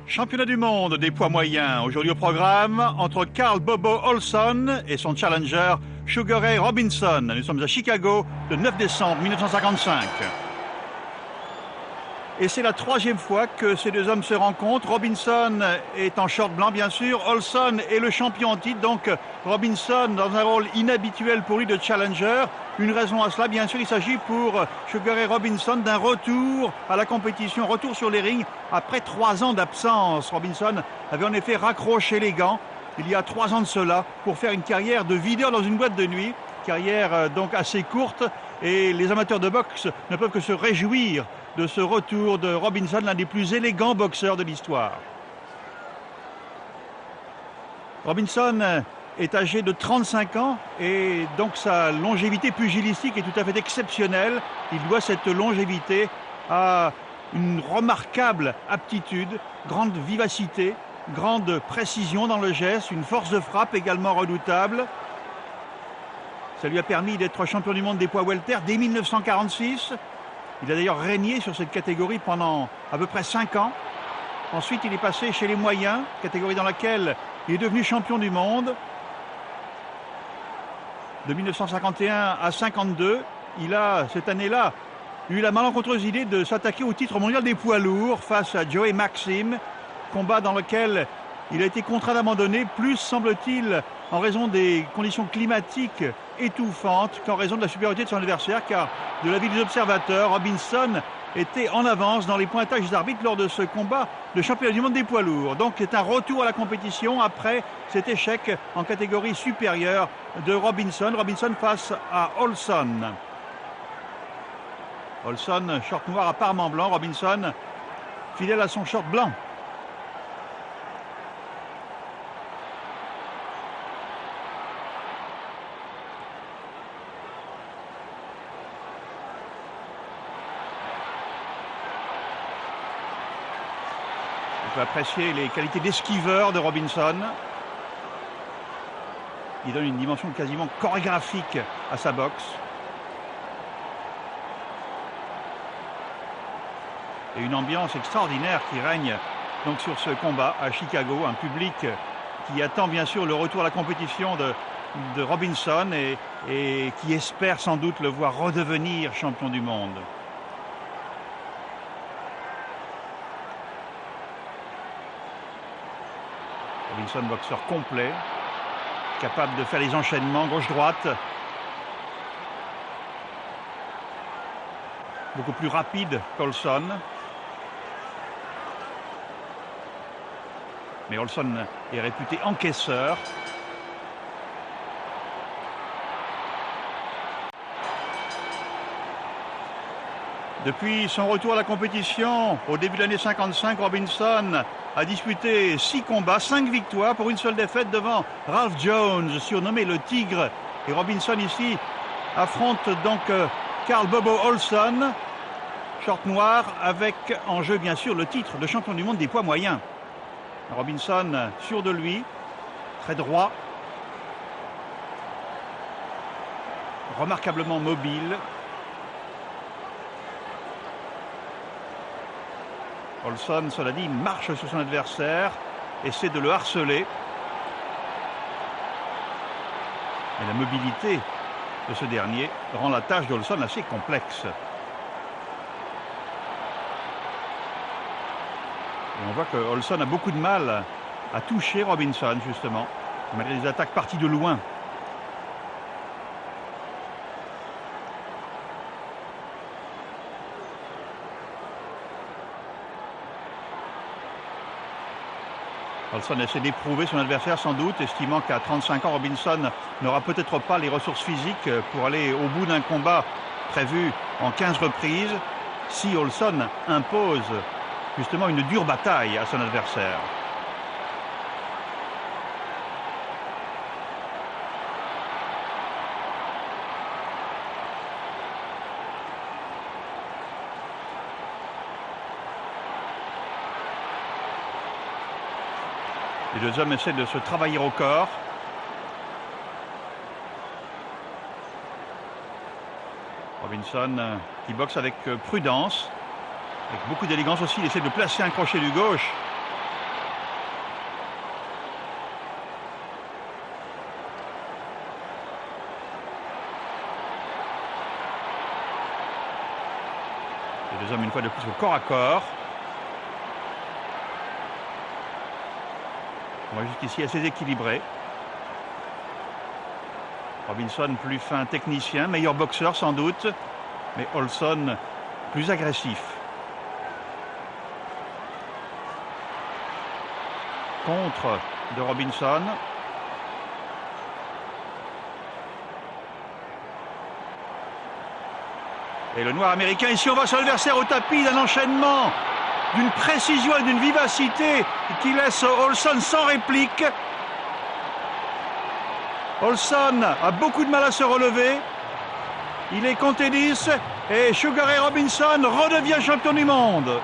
Championnat du monde des poids moyens. Aujourd'hui au programme, entre Carl Bobo Olson et son challenger Sugar Ray Robinson. Nous sommes à Chicago le 9 décembre 1955. Et c'est la troisième fois que ces deux hommes se rencontrent. Robinson est en short blanc, bien sûr. Olson est le champion en titre. Donc Robinson dans un rôle inhabituel pour lui de challenger. Une raison à cela, bien sûr, il s'agit pour Sugar Ray Robinson d'un retour à la compétition, retour sur les rings après 3 ans d'absence. Robinson avait en effet raccroché les gants il y a 3 ans de cela pour faire une carrière de videur dans une boîte de nuit. Carrière donc assez courte et les amateurs de boxe ne peuvent que se réjouir de ce retour de Robinson, l'un des plus élégants boxeurs de l'histoire. Robinson est âgé de 35 ans et donc sa longévité pugilistique est tout à fait exceptionnelle. Il doit cette longévité à une remarquable aptitude, grande vivacité, grande précision dans le geste, une force de frappe également redoutable. Ça lui a permis d'être champion du monde des poids welter dès 1946. Il a d'ailleurs régné sur cette catégorie pendant à peu près 5 ans. Ensuite, il est passé chez les moyens, catégorie dans laquelle il est devenu champion du monde. De 1951 à 52, il a, cette année-là, eu la malencontreuse idée de s'attaquer au titre mondial des poids lourds face à Joey Maxim, combat dans lequel il a été contraint d'abandonner, plus semble-t-il en raison des conditions climatiques étouffantes qu'en raison de la supériorité de son adversaire, car de l'avis des observateurs, Robinson était en avance dans les pointages des arbitres lors de ce combat de championnat du monde des poids lourds. Donc c'est un retour à la compétition après cet échec en catégorie supérieure de Robinson. Robinson face à Olson. Olson, short noir à parement blanc. Robinson, fidèle à son short blanc. On peut apprécier les qualités d'esquiveur de Robinson. Il donne une dimension quasiment chorégraphique à sa boxe. Et une ambiance extraordinaire qui règne donc sur ce combat à Chicago. Un public qui attend bien sûr le retour à la compétition de Robinson et qui espère sans doute le voir redevenir champion du monde. Robinson, boxeur complet, capable de faire les enchaînements gauche-droite. Beaucoup plus rapide qu'Olson. Mais Olson est réputé encaisseur. Depuis son retour à la compétition, au début de l'année 55, Robinson a disputé 6 combats, 5 victoires pour une seule défaite devant Ralph Jones, surnommé le Tigre. Et Robinson ici affronte donc Carl Bobo Olson, short noir, avec en jeu bien sûr le titre de champion du monde des poids moyens. Robinson sûr de lui, très droit, remarquablement mobile. Olson, cela dit, marche sur son adversaire, essaie de le harceler. Mais la mobilité de ce dernier rend la tâche d'Olson assez complexe. Et on voit que Olson a beaucoup de mal à toucher Robinson, justement, malgré des attaques parties de loin. Olson essaie d'éprouver son adversaire sans doute, estimant qu'à 35 ans, Robinson n'aura peut-être pas les ressources physiques pour aller au bout d'un combat prévu en 15 reprises, si Olson impose justement une dure bataille à son adversaire. Les deux hommes essaient de se travailler au corps. Robinson qui boxe avec prudence, avec beaucoup d'élégance aussi. Il essaie de placer un crochet du gauche deux hommes une fois de plus au corps à corps. On voit jusqu'ici assez équilibré. Robinson plus fin technicien, meilleur boxeur sans doute, mais Olson plus agressif. Contre de Robinson. Et le noir américain, ici on voit son adversaire au tapis, d'un enchaînement, d'une précision et d'une vivacité qui laisse Olson sans réplique. Olson a beaucoup de mal à se relever. Il est compté 10 et Sugar Ray Robinson redevient champion du monde.